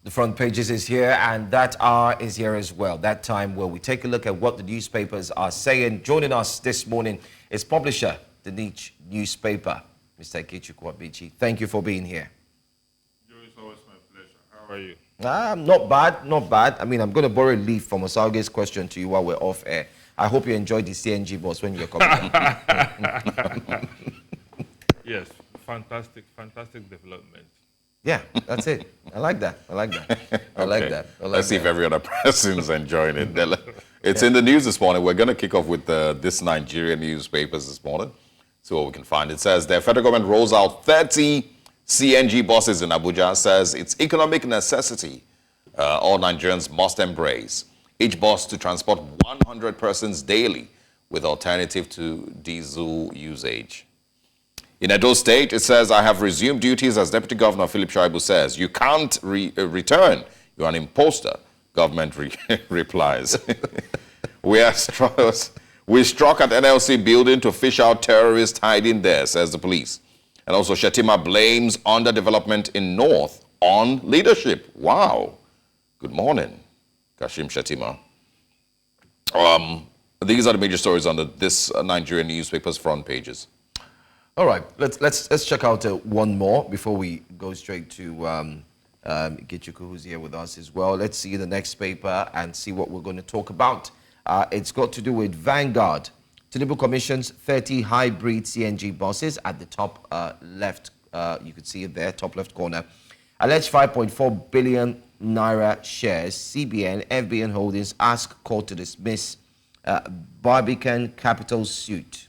The front pages is here, and that hour is here as well. That time where we take a look at what the newspapers are saying. Joining us this morning is publisher, the Niche newspaper, Mr. Ikechukwu Amaechi. Thank you for being here. It's always my pleasure. How are you? Not bad, not bad. I mean, I'm going to borrow a leaf from Osalge's question to you while we're off air. I hope you enjoyed the CNG bus when you're coming. Yes, fantastic development. Yeah, that's it. I like that. I like that. I like that. Let's see if every other person's enjoying it. It's in the news this morning. We're going to kick off with this Nigerian newspapers this morning. See what we can find. It says the federal government rolls out 30 CNG buses in Abuja. Says it's economic necessity. All Nigerians must embrace. Each bus to transport 100 persons daily with alternative to diesel usage. In Edo State, it says, I have resumed duties as Deputy Governor. Philip Shaibu says, you can't return. You're an imposter. Government replies. We struck at NLC building to fish out terrorists hiding there, says the police. And also, Shetima blames underdevelopment in North on leadership. Wow. Good morning, Kashim Shetima. These are the major stories on this Nigerian newspaper's front pages. All right, let's check out one more before we go straight to Ikechukwu, who's here with us as well. Let's see the next paper and see what we're going to talk about. It's got to do with Vanguard. Tinubu commissions 30 hybrid CNG buses at the top left. You could see it there, top left corner. Alleged 5.4 billion naira shares. CBN, FBN Holdings ask court to dismiss Barbican Capital suit.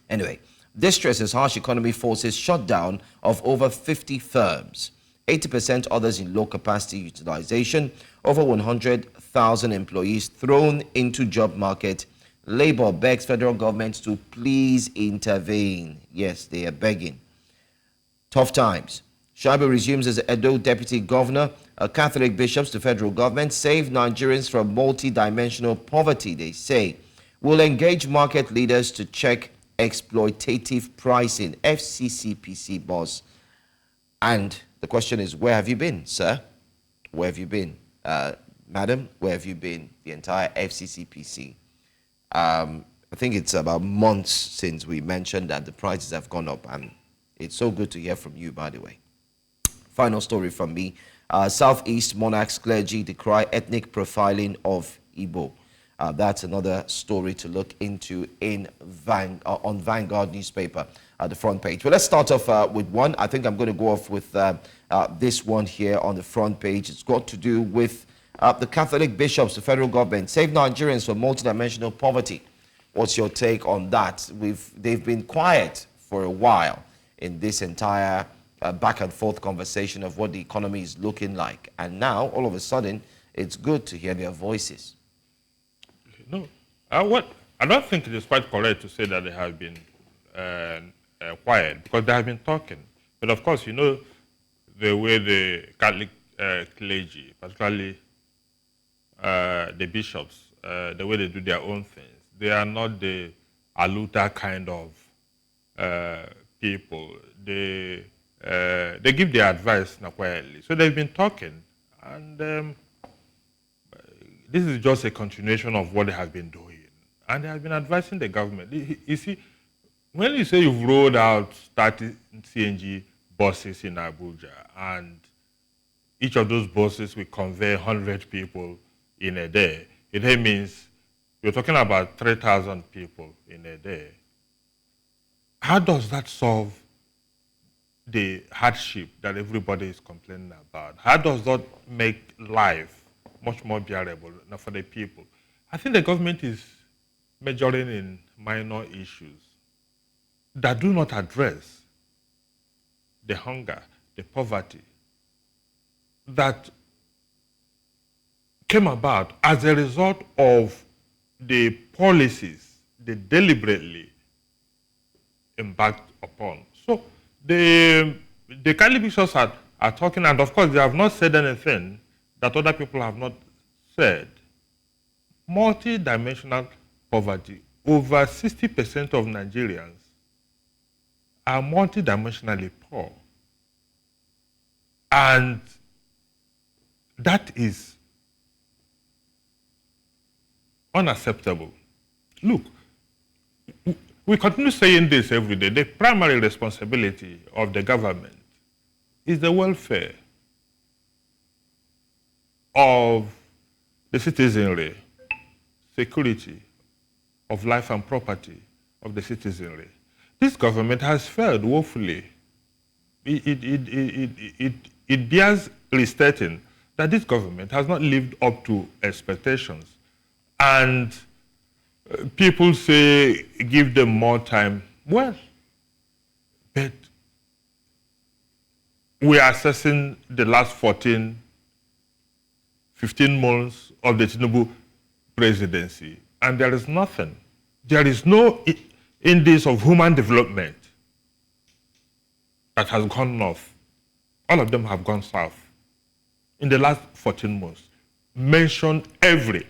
Anyway, this stresses harsh economy forces shutdown of over 50 firms, 80% others in low capacity utilization, over 100,000 employees thrown into job market. Labour begs federal government to please intervene. Yes, they are begging. Tough times. Shaibu resumes as Edo Deputy Governor. Catholic bishops to federal government save Nigerians from multi-dimensional poverty, they say. Will engage market leaders to check exploitative pricing, FCCPC boss. And the question is, where have you been, sir? Where have you been? Madam, where have you been? The entire FCCPC. I think it's about months since we mentioned that the prices have gone up, and it's so good to hear from you, by the way. Final story from me. Southeast monarchs clergy decry ethnic profiling of Igbo. That's another story to look into in on Vanguard newspaper at the front page. Well, let's start off with one. I think I'm going to go off with this one here on the front page. It's got to do with the Catholic bishops, the federal government, save Nigerians from multidimensional poverty. What's your take on that? They've been quiet for a while in this entire back and forth conversation of what the economy is looking like. And now, all of a sudden, it's good to hear their voices. No, I don't think it is quite correct to say that they have been quiet, because they have been talking. But of course, you know the way the Catholic clergy, particularly the bishops, the way they do their own things. They are not the aluta kind of people. They give their advice quietly. So they've been talking, and this is just a continuation of what they have been doing. And they have been advising the government. You see, when you say you've rolled out 30 CNG buses in Abuja, and each of those buses will convey 100 people in a day, it means you're talking about 3,000 people in a day. How does that solve the hardship that everybody is complaining about? How does that make life much more bearable for the people? I think the government is majoring in minor issues that do not address the hunger, the poverty that came about as a result of the policies they deliberately embarked upon. So the Catholic bishops are talking, and of course they have not said anything that other people have not said. Multi-dimensional poverty. Over 60% of Nigerians are multidimensionally poor. And That is unacceptable. Look, we continue saying this every day. The primary responsibility of the government is the welfare of the citizenry, security of life and property of the citizenry. This government has failed woefully. It bears restating that this government has not lived up to expectations. And people say, give them more time. Well, but we are assessing the last 15 months of the Tinubu presidency, and there is nothing. There is no index of human development that has gone north. All of them have gone south. In the last 14 months, mention every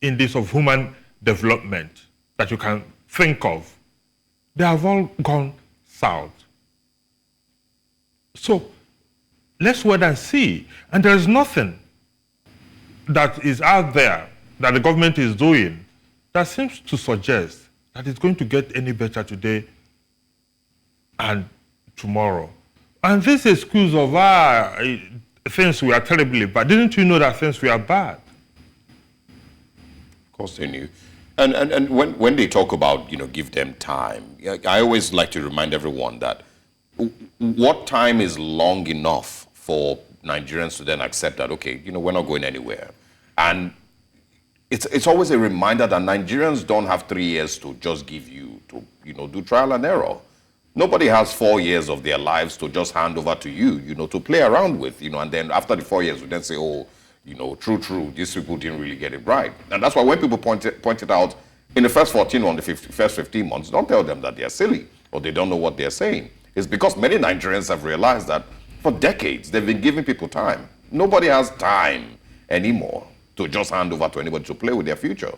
index of human development that you can think of. They have all gone south. So let's wait and see. And there is nothing that is out there that the government is doing that seems to suggest that it's going to get any better today and tomorrow. And this excuse of, things were terribly bad. Didn't you know that things were bad? Of course they knew. And when they talk about, give them time, I always like to remind everyone that what time is long enough for Nigerians to then accept that, okay, we're not going anywhere. And it's always a reminder that Nigerians don't have 3 years to just give you to, do trial and error. Nobody has 4 years of their lives to just hand over to you, to play around with, and then after the 4 years, we then say, oh, true, these people didn't really get it right. And that's why when people point it out in the first 14 or the first 15 months, don't tell them that they're silly or they don't know what they're saying. It's because many Nigerians have realized that for decades, they've been giving people time. Nobody has time anymore to just hand over to anybody to play with their future.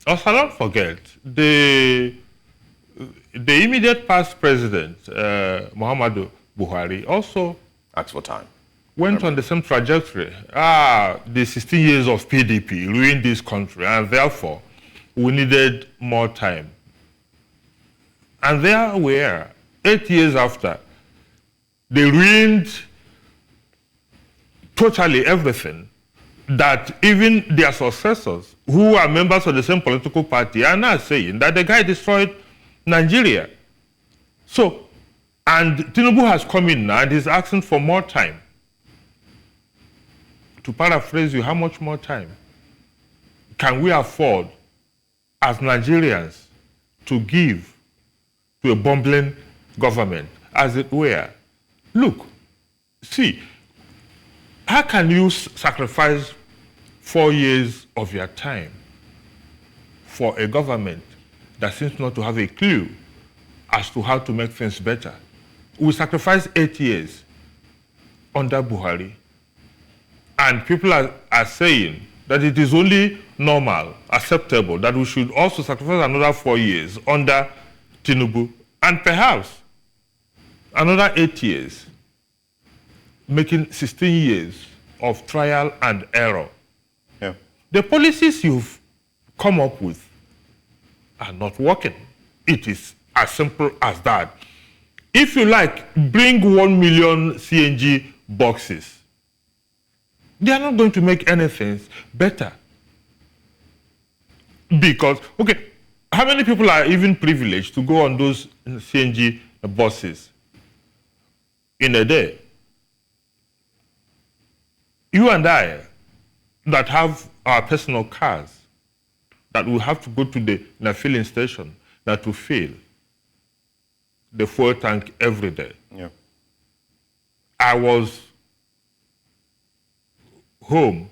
Also, don't forget, the immediate past president, Muhammadu Buhari, also asked for time. Went on the same trajectory. The 16 years of PDP ruined this country, and therefore we needed more time. And there we are, 8 years after, they ruined totally everything that even their successors, who are members of the same political party, are now saying that the guy destroyed Nigeria. So, and Tinubu has come in now and is asking for more time. To paraphrase you, how much more time can we afford as Nigerians to give to a bumbling government, as it were? Look, see, how can you sacrifice 4 years of your time for a government that seems not to have a clue as to how to make things better? We sacrificed 8 years under Buhari, and people are saying that it is only normal, acceptable, that we should also sacrifice another 4 years under Tinubu, and perhaps another 8 years, making 16 years of trial and error. Yeah. The policies you've come up with are not working. It is as simple as that. If you like, bring 1 million CNG boxes. They are not going to make anything better. Because, okay, how many people are even privileged to go on those CNG buses in a day? You and I, that have our personal cars, that will have to go to the filling station, that will fill the fuel tank every day. Yeah. I was home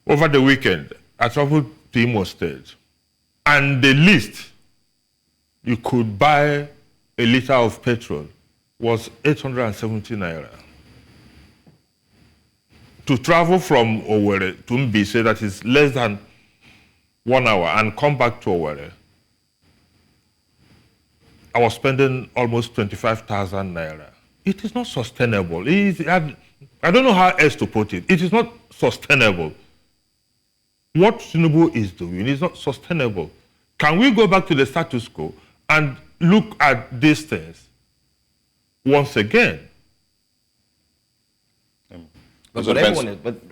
over the weekend. I traveled to Imo State, and the least you could buy a liter of petrol was 870 naira. To travel from Owerri to Mbise, that is less than 1 hour, and come back to Owerri, I was spending almost 25,000 naira. It is not sustainable. I don't know how else to put it. It is not sustainable. What Tinubu is doing is not sustainable. Can we go back to the status quo and look at these things once again? But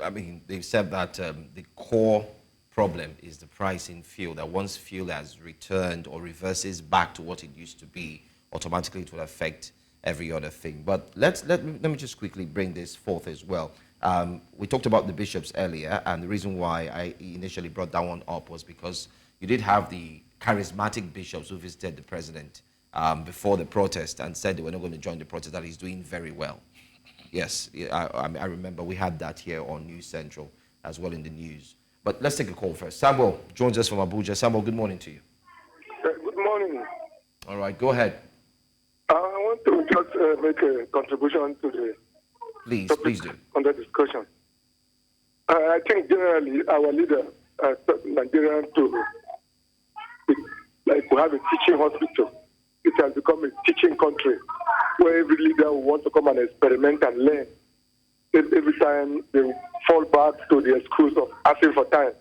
I mean, they've said that the core problem is the price in fuel, that once fuel has returned or reverses back to what it used to be, automatically it will affect every other thing. But let me just quickly bring this forth as well. We talked about the bishops earlier, and the reason why I initially brought that one up was because you did have the charismatic bishops who visited the president before the protest and said they were not going to join the protest, that he's doing very well. Yes, I remember we had that here on News Central as well in the news. But let's take a call first. Samuel joins us from Abuja. Samuel, good morning to you. Good morning. All right, go ahead. I want to just make a contribution to the Please do. under discussion. I think generally our leader, Nigeria, to have a teaching hospital. It has become a teaching country where every leader will want to come and experiment and learn. Every time they fall back to the excuse of asking for time.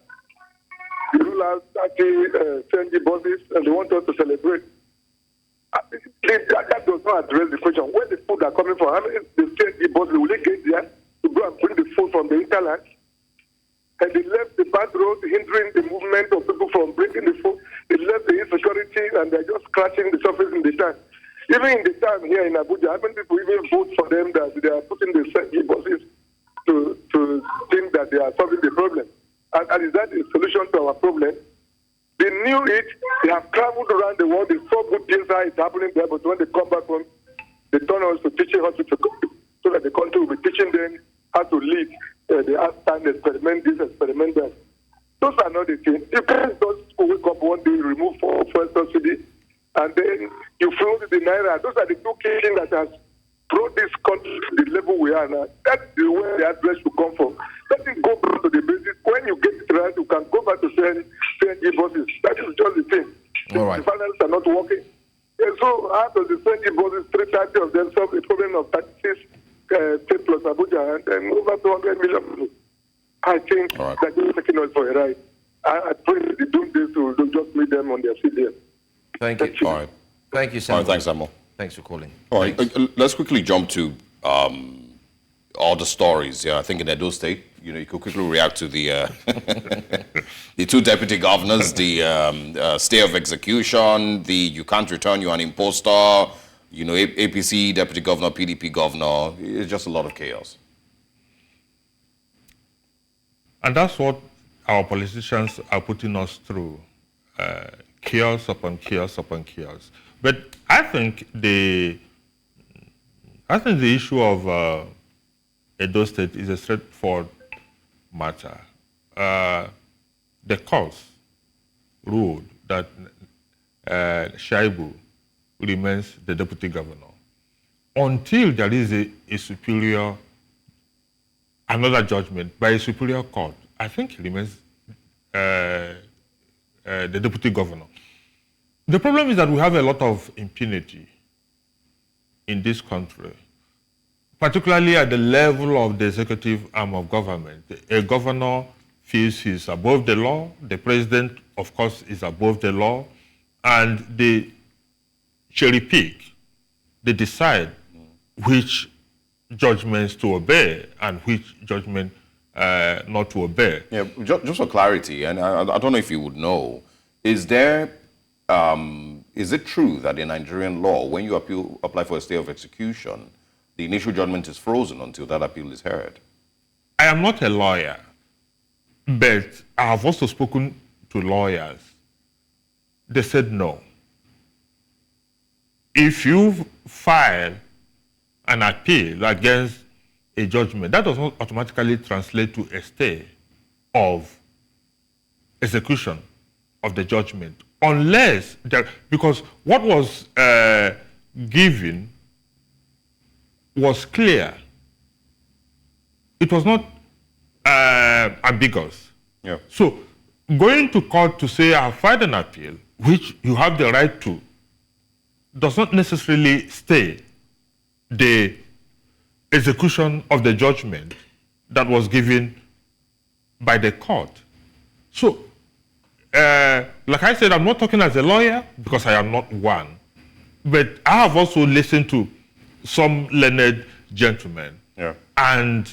The rulers actually send the buses and they want us to celebrate. That does not address the question. Where the food are coming from? How many they send the buses? Will they get there to go and bring the food from the hinterland? And they left the bad road hindering the movement of people from bringing the food. They left the insecurity and they're just scratching the surface in the town. Even in the town here in Abuja, how many people even vote for them that they are putting the safety buses to think that they are solving the problem? And is that a solution to our problem? They knew it. They have traveled around the world. They saw good things how it's happening there. But when they come back home, they turn us to teaching hospital so that the country will be teaching them how to lead. They ask time, experiment this, experiment that. Those are not the things. You can't just wake up one day, remove fuel subsidy, and then you float the naira. Those are the two key things that has brought this country to the level we are now. That's the way the address should come from. Let it go back to the basics. When you get it right, you can go back to saying buses. That is just the thing. All right. The finances are not working. And so out of the 20 buses, 330 of them solve the problem of 36 state plus Abuja, and then over 200 million people. I think that they're taking us for a ride. I pray they do this to just meet them on their feet there. Thank you. All right. Thank you, All Samuel. right, thanks, Samuel. Thanks for calling. All right, let's quickly jump to all the stories. Yeah, I think in Edo State, you could quickly react to the the two deputy governors, the stay of execution, the you can't return, you're an imposter, APC deputy governor, PDP governor. It's just a lot of chaos. And that's what our politicians are putting us through, chaos upon chaos upon chaos. But I think the issue of Edo State is a straightforward matter. The courts ruled that Shaibu remains the deputy governor until there is a superior, another judgment by a superior court. I think he remains the deputy governor. The problem is that we have a lot of impunity in this country, particularly at the level of the executive arm of government. A governor feels he's above the law. The president, of course, is above the law. And they cherry pick. They decide which judgments to obey and which judgment not to obey. Yeah, just for clarity, and I don't know if you would know, is it true that in Nigerian law, when you apply for a stay of execution, the initial judgment is frozen until that appeal is heard? I am not a lawyer, but I have also spoken to lawyers. They said no. If you file an appeal against a judgment, that does not automatically translate to a stay of execution of the judgment, unless because what was given was clear. It was not ambiguous. Yeah. So going to court to say I have filed an appeal, which you have the right to, does not necessarily stay the execution of the judgment that was given by the court. So, like I said, I'm not talking as a lawyer because I am not one. But I have also listened to some learned gentlemen. Yeah. And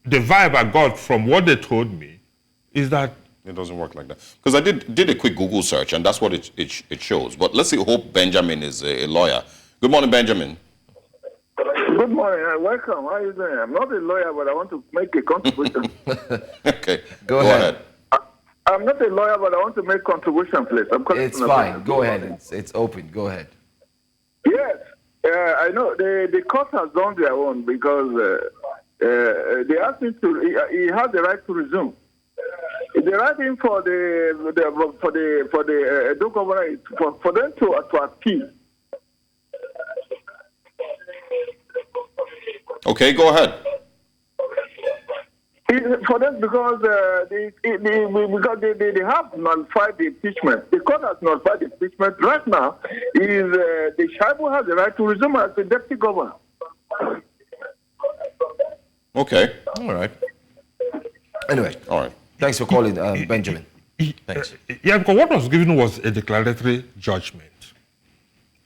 the vibe I got from what they told me is that it doesn't work like that. Because I did a quick Google search, and that's what it shows. But let's see, Hope Benjamin is a lawyer. Good morning, Benjamin. Good morning. Welcome. How are you doing? I'm not a lawyer, but I want to make a contribution. Okay. Go ahead. I'm not a lawyer, but I want to make contribution, please. It's fine. Go ahead. It's open. Go ahead. Yes. I know the court has done their own because they asked him to. He has the right to resume. The right thing for the governor is for them to appeal. Okay, go ahead. For them, because they have nullified the impeachment. The court has nullified the impeachment. Right now, the Shaibu has the right to resume as the deputy governor. Okay. All right. Anyway. All right. Thanks for calling, Benjamin. Thanks. Yeah, because what was given was a declaratory judgment.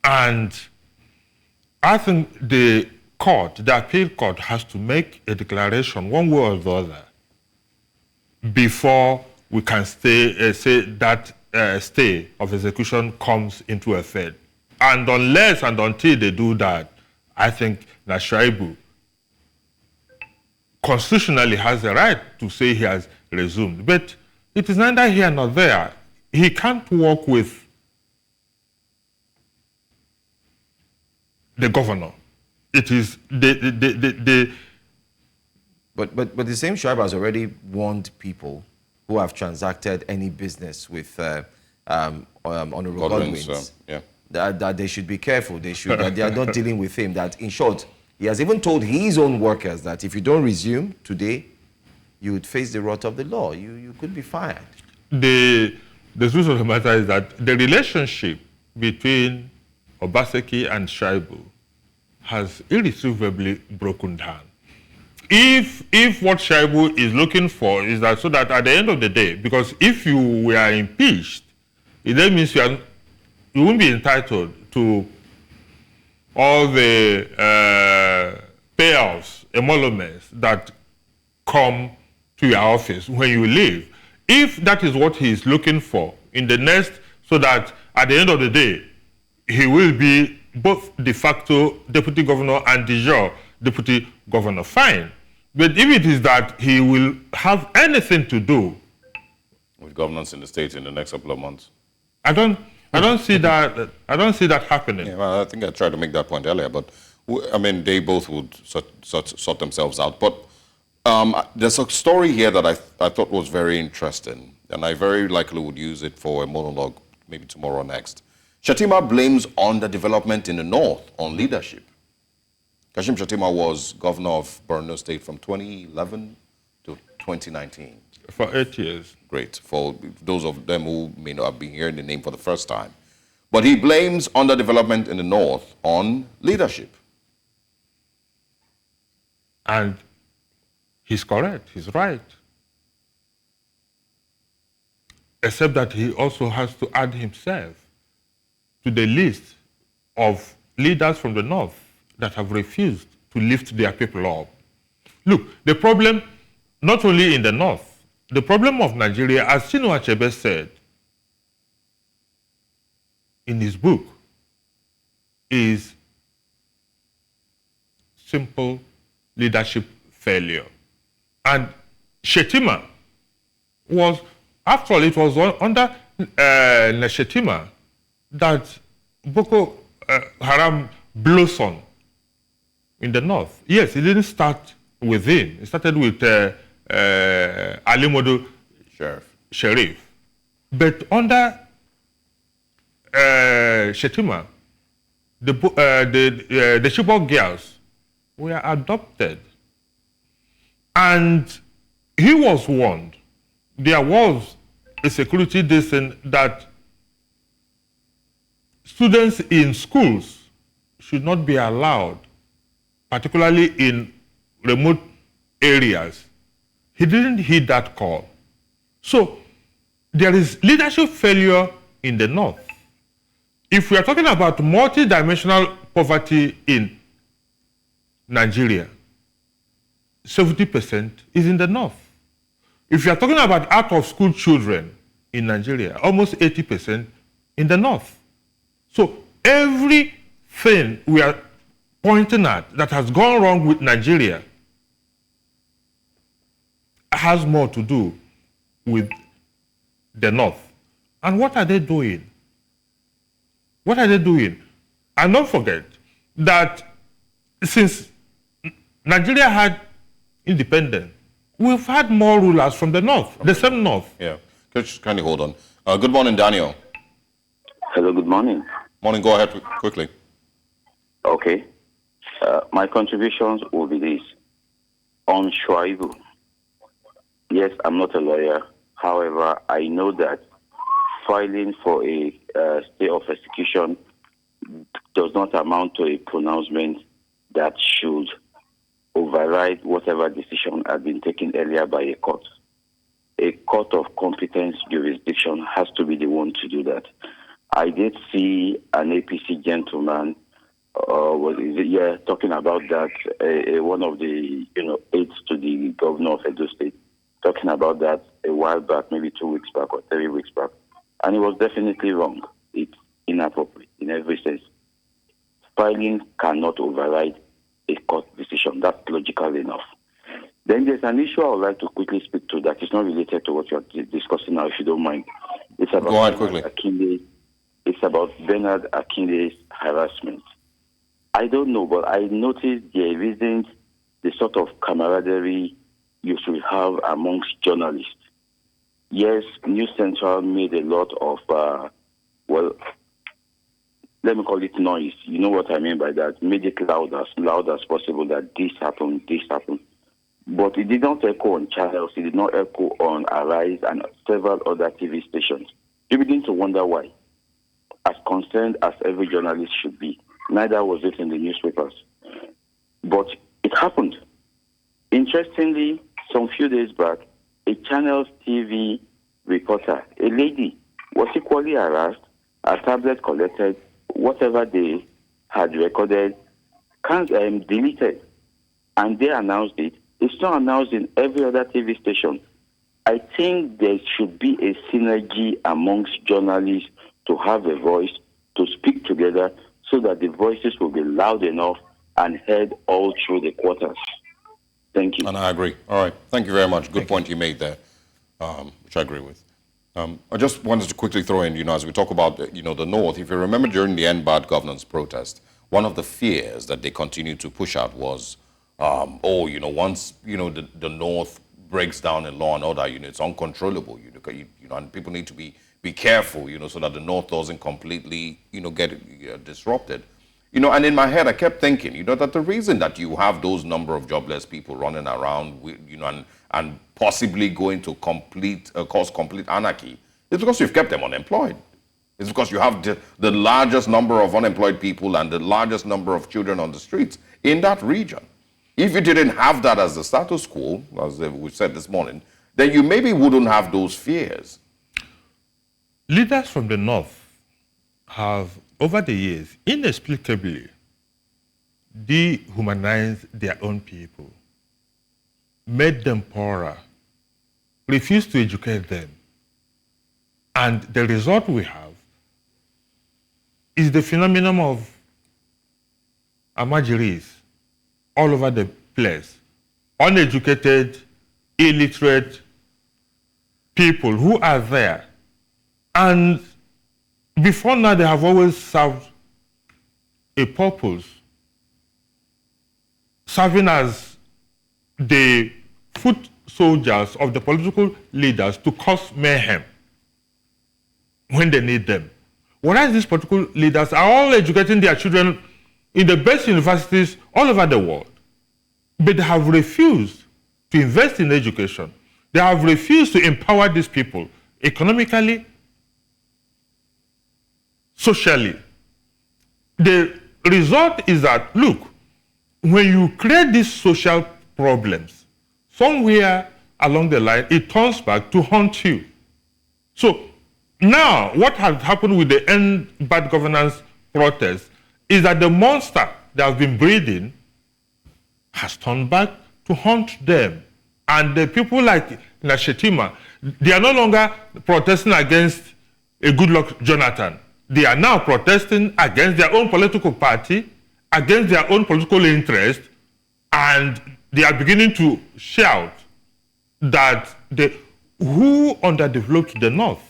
And I think the appeal court has to make a declaration one way or the other before we can say that stay of execution comes into effect. And unless and until they do that, I think Nashaibu constitutionally has the right to say he has resumed. But it is neither here nor there. He can't work with the governor. It is But the same tribe has already warned people who have transacted any business with Honorable Godwin's yeah. that they should be careful. That they are not dealing with him. That in short, he has even told his own workers that if you don't resume today, you would face the wrath of the law. You could be fired. The truth of the matter is that the relationship between Obaseki and Shaibu has irretrievably broken down. If what Shaibu is looking for is that so that at the end of the day, because if you were impeached, it then means you won't be entitled to all the payouts, emoluments that come to your office when you leave. If that is what he is looking for in the next, so that at the end of the day, he will be both de facto deputy governor and de jure deputy governor, fine. But if it is that he will have anything to do With governance in the state in the next couple of months. I don't see that. I don't see that happening. Yeah, well, I think I tried to make that point earlier, but I mean, they both would sort themselves out. But there's a story here that I thought was very interesting, and I very likely would use it for a monologue, maybe tomorrow or next. Shettima blames underdevelopment in the north on leadership. Kashim Shettima was governor of Borno State from 2011 to 2019. For 8 years. Great, for those of them who may not have been hearing the name for the first time. But he blames underdevelopment in the north on leadership. And he's correct, he's right. Except that he also has to add himself to the list of leaders from the north that have refused to lift their people up. Look, the problem, not only in the north, the problem of Nigeria, as Chinua Achebe said in his book, is simple leadership failure. And Shettima was, after all, it was under Shettima that Boko Haram blossomed in the north. Yes, it didn't start with him. It started with Ali Modu Sheriff. But under Shettima, the Chibok girls were adopted. And he was warned. There was a security decision that students in schools should not be allowed particularly in remote areas, he didn't heed that call. So there is leadership failure in the North. If we are talking about multidimensional poverty in Nigeria, 70% is in the North. If you are talking about out-of-school children in Nigeria, almost 80% in the North. So everything we are pointing at that has gone wrong with Nigeria has more to do with the North. And what are they doing? What are they doing? And don't forget that since Nigeria had independence, we've had more rulers from the North, the same North. Yeah. Kindly hold on. Good morning, Daniel. Hello, good morning. Morning, go ahead quickly. Okay. My contributions will be this. On Shuaibu, yes, I'm not a lawyer. However, I know that filing for a stay of execution does not amount to a pronouncement that should override whatever decision had been taken earlier by a court. A court of competence jurisdiction has to be the one to do that. I did see an APC gentleman talking about that, one of the aides to the governor of Edo State, talking about that a while back, maybe 2 weeks back or 3 weeks back. And it was definitely wrong. It's inappropriate in every sense. Filing cannot override a court decision. That's logical enough. Then there's an issue I would like to quickly speak to that is not related to what you're discussing now, if you don't mind. It's about Go ahead quickly. It's about Bernard Akinde's harassment. I don't know, but I noticed there isn't the sort of camaraderie you should have amongst journalists. Yes, News Central made a lot of, let me call it noise. You know what I mean by that. Made it loud as possible that this happened. But it did not echo on channels. It did not echo on Arise and several other TV stations. You begin to wonder why. As concerned as every journalist should be, neither was it in the newspapers. But it happened. Interestingly, some few days back, a Channels TV reporter, a lady, was equally harassed. Her tablet collected, whatever they had recorded, deleted. And they announced it. It's not announced in every other TV station. I think there should be a synergy amongst journalists to have a voice, to speak together, so that the voices will be loud enough and heard all through the quarters. Thank you. And I agree. All right. Thank you very much. Good point you made there, which I agree with. I just wanted to quickly throw in, as we talk about, the North, if you remember during the End Bad Governance protest, one of the fears that they continued to push out was, once, the North breaks down in law and order, it's uncontrollable, and people need to be careful, so that the North doesn't completely, get disrupted. And in my head, I kept thinking, that the reason that you have those number of jobless people running around, and possibly going to cause complete anarchy, is because you've kept them unemployed. It's because you have the largest number of unemployed people and the largest number of children on the streets in that region. If you didn't have that as the status quo, as we said this morning, then you maybe wouldn't have those fears. Leaders from the North have, over the years, inexplicably dehumanized their own people, made them poorer, refused to educate them. And the result we have is the phenomenon of amajiris all over the place. Uneducated, illiterate people who are there. And before now, they have always served a purpose, serving as the foot soldiers of the political leaders to cause mayhem when they need them. Whereas these political leaders are all educating their children in the best universities all over the world, but they have refused to invest in education. They have refused to empower these people economically, socially. The result is that, look, when you create these social problems, somewhere along the line, it turns back to haunt you. So now, what has happened with the End Bad Governance protests is that the monster they have been breeding has turned back to haunt them. And the people like Shetima, they are no longer protesting against a Goodluck Jonathan. They are now protesting against their own political party, against their own political interest, and they are beginning to shout that who underdeveloped the North?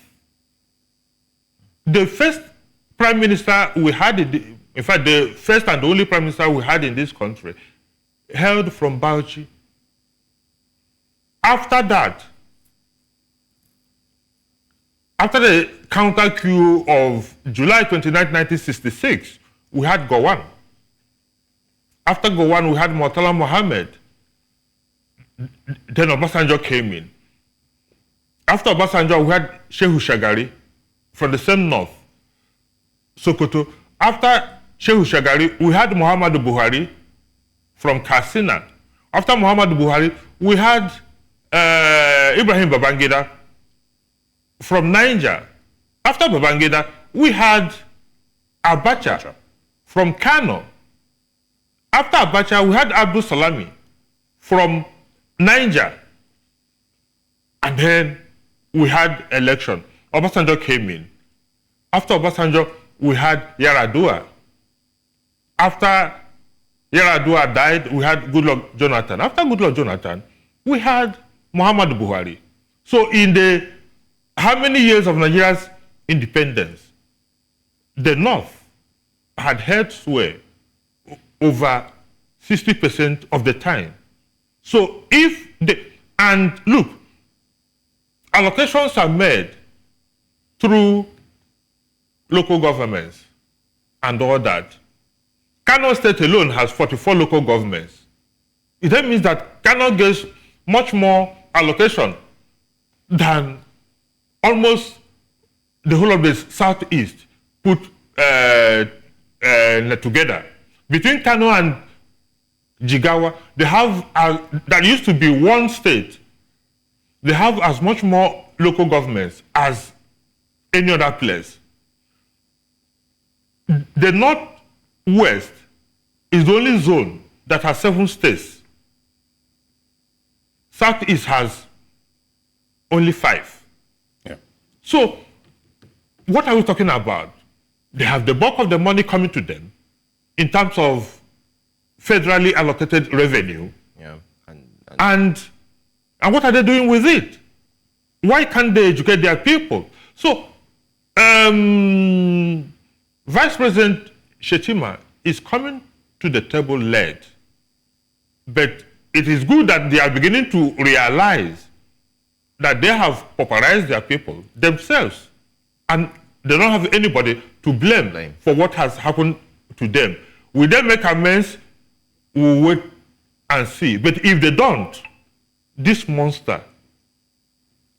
The first prime minister we had, in fact, the first and only prime minister we had in this country, hailed from Bauchi. After that, after the counter coup of July 29, 1966, we had Gowon. After Gowon, we had Murtala Mohammed. Then Obasanjo came in. After Obasanjo, we had Shehu Shagari from the same North, Sokoto. After Shehu Shagari, we had Muhammadu Buhari from Katsina. After Muhammadu Buhari, we had Ibrahim Babangida from Niger. After Babangida, we had Abacha from Kano. After Abacha, we had Abdul Salami from Niger. And then we had election. Obasanjo came in. After Obasanjo, we had Yaradua. After Yaradua died, we had Goodluck Jonathan. After Goodluck Jonathan, we had Muhammadu Buhari. So in the how many years of Nigeria's independence, the North had held sway over 60% of the time. So if and look, allocations are made through local governments and all that. Kano State alone has 44 local governments. It then means that Kano gets much more allocation than almost the whole of the Southeast put together. Between Kano and Jigawa, they have, that used to be one state, they have as much more local governments as any other place. The Northwest is the only zone that has 7 states. Southeast has only 5. Yeah. So, what are we talking about? They have the bulk of the money coming to them in terms of federally allocated revenue. Yeah. And what are they doing with it? Why can't they educate their people? So, Vice President Shetima is coming to the table late, but it is good that they are beginning to realize that they have pauperized their people themselves, and they don't have anybody to blame for what has happened to them. Will they make amends? We'll wait and see. But if they don't, this monster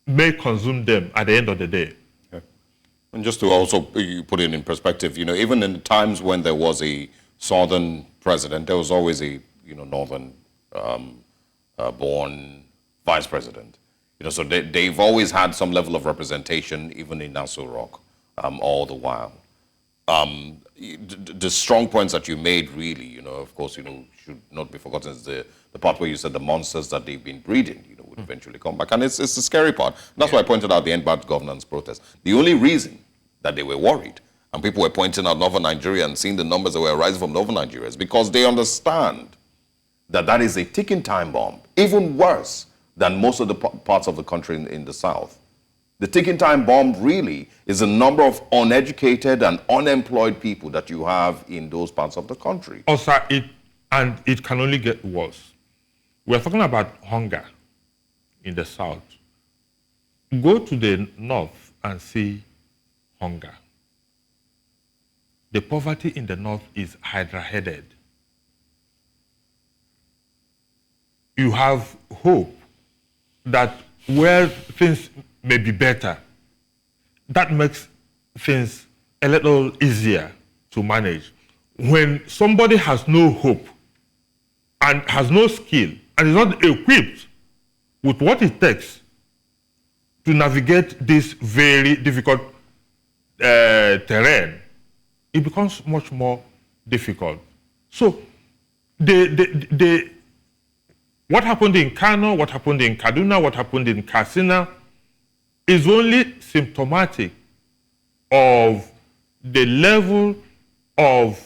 may consume them at the end of the day. Yeah. And just to also put it in perspective, even in the times when there was a southern president, there was always a northern born vice president. So they've always had some level of representation, even in Nassau Rock, all the while. The strong points that you made, really, of course, should not be forgotten, is the part where you said the monsters that they've been breeding, would eventually come back. And it's the scary part. That's why I pointed out the End Bad Governance protest. The only reason that they were worried, and people were pointing out Northern Nigeria and seeing the numbers that were rising from Northern Nigeria, is because they understand that is a ticking time bomb, even worse than most of the parts of the country in the South. The ticking time bomb really is the number of uneducated and unemployed people that you have in those parts of the country. Also, it can only get worse. We're talking about hunger in the South. Go to the North and see hunger. The poverty in the North is hydra-headed. You have hope that where things may be better, that makes things a little easier to manage. When somebody has no hope, and has no skill and is not equipped with what it takes to navigate this very difficult terrain, it becomes much more difficult. So what happened in Kano, what happened in Kaduna, what happened in Katsina is only symptomatic of the level of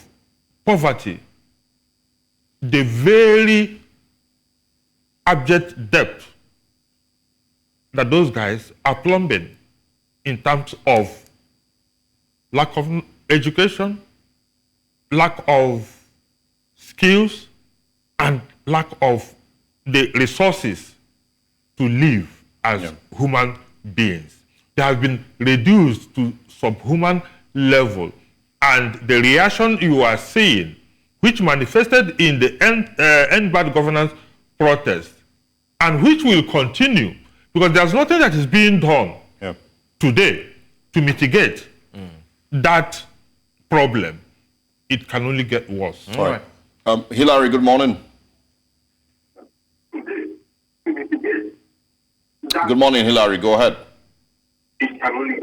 poverty, the very abject depth that those guys are plumbing in terms of lack of education, lack of skills, and lack of the resources to live as human beings. They have been reduced to subhuman level, and the reaction you are seeing, which manifested in the end bad governance protest, and which will continue, because there's nothing that is being done today to mitigate that problem. It can only get worse. All right. Hillary, good morning. Good morning, Hillary. Go ahead. Good morning.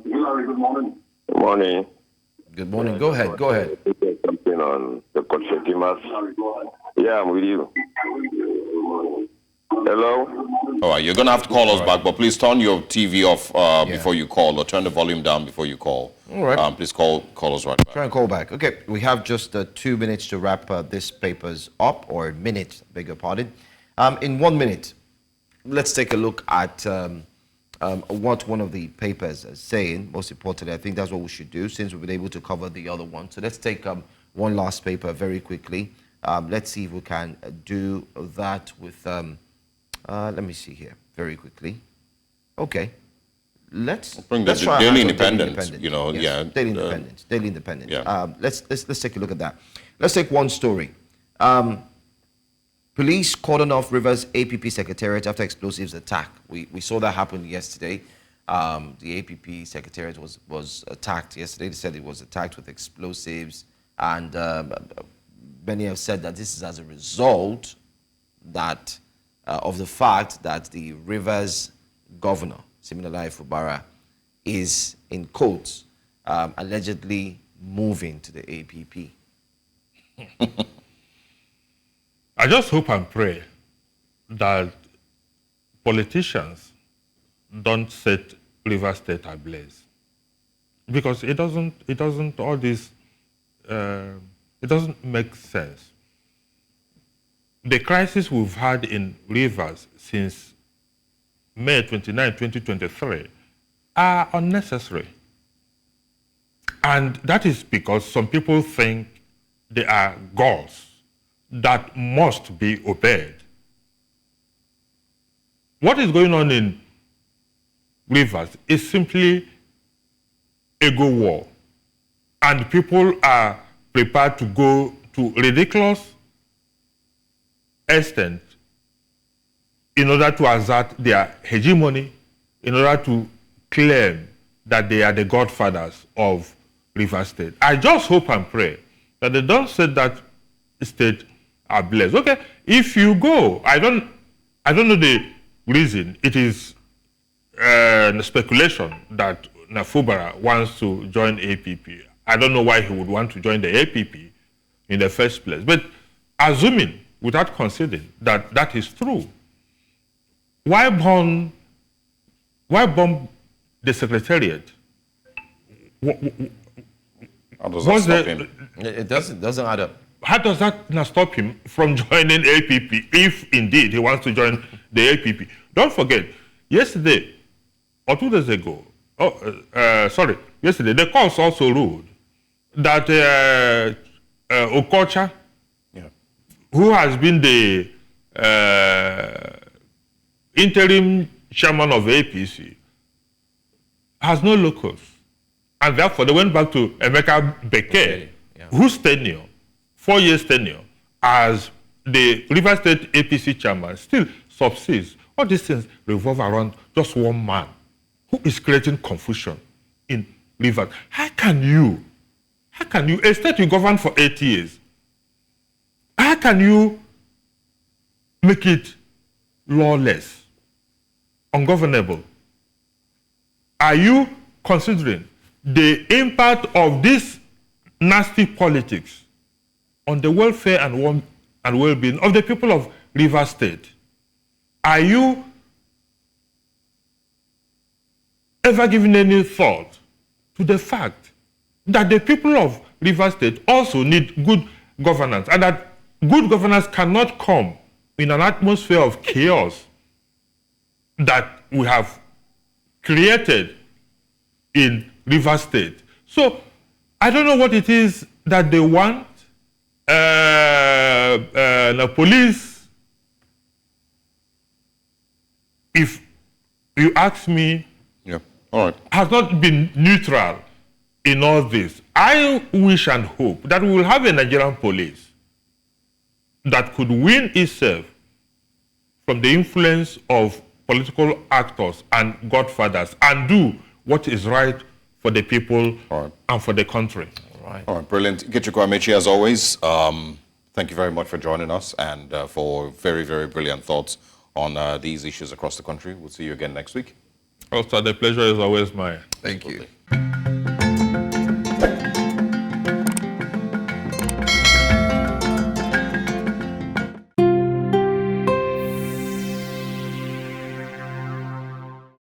Hillary, good morning. Good morning. Good morning. Go ahead. Go ahead. Something on the Kochetimas. Yeah, I'm with you. Hello? All right, you're going to have to call us back, but please turn your TV off before you call, or turn the volume down before you call. All right. Please call us right back. Try and call back. Okay, we have just 2 minutes to wrap this papers up, or a minute, beg your pardon. In 1 minute, let's take a look at what one of the papers is saying. Most importantly, I think that's what we should do, since we've been able to cover the other one. So let's take one last paper very quickly. Let's see if we can do that with... let me see here very quickly. Okay, let's bring the try Daily our Independent. You know, yes, Daily Independent. Daily Independent. Yeah. Let's take a look at that. Let's take one story. Police cordon off Rivers APP Secretariat after explosives attack. We saw that happen yesterday. The APP Secretariat was attacked yesterday. They said it was attacked with explosives, and many have said that this is as a result that of the fact that the Rivers governor, Siminalayi Fubara, is, in quotes, allegedly moving to the APP. I just hope and pray that politicians don't set Rivers State ablaze, because it doesn't make sense. The crisis we've had in Rivers since May 29, 2023 are unnecessary. And that is because some people think they are gods that must be obeyed. What is going on in Rivers is simply ego war. And people are prepared to go to ridiculous extent in order to assert their hegemony, in order to claim that they are the godfathers of Rivers State. I just hope and pray that they don't set that state ablaze. Okay, if you go, I don't know the reason. It is speculation that Nafubara wants to join APP. I don't know why he would want to join the APP in the first place. But assuming, without considering that that is true, why bomb the secretariat? How does that stop him? It doesn't add up. How does that not stop him from joining APP if indeed he wants to join the APP? Don't forget, yesterday or 2 days ago, yesterday, the courts also ruled that Okocha, who has been the interim chairman of APC, has no locus. And therefore, they went back to Emeka Beke, whose tenure, 4 years tenure, as the Rivers State APC chairman, still subsists. All these things revolve around just one man who is creating confusion in Rivers. How can you, a state you govern for 8 years, how can you make it lawless, ungovernable? Are you considering the impact of this nasty politics on the welfare and well-being of the people of Rivers State? Are you ever giving any thought to the fact that the people of Rivers State also need good governance, and that good governance cannot come in an atmosphere of chaos that we have created in Rivers State? So I don't know what it is that they want. The police, if you ask me, Yeah. All right. has not been neutral in all this. I wish and hope that we will have a Nigerian police that could win itself from the influence of political actors and godfathers and do what is right for the people and for the country. All right, brilliant. Ikechukwu Amaechi, as always, thank you very much for joining us and for very, very brilliant thoughts on these issues across the country. We'll see you again next week. Also, the pleasure is always mine. Thank you.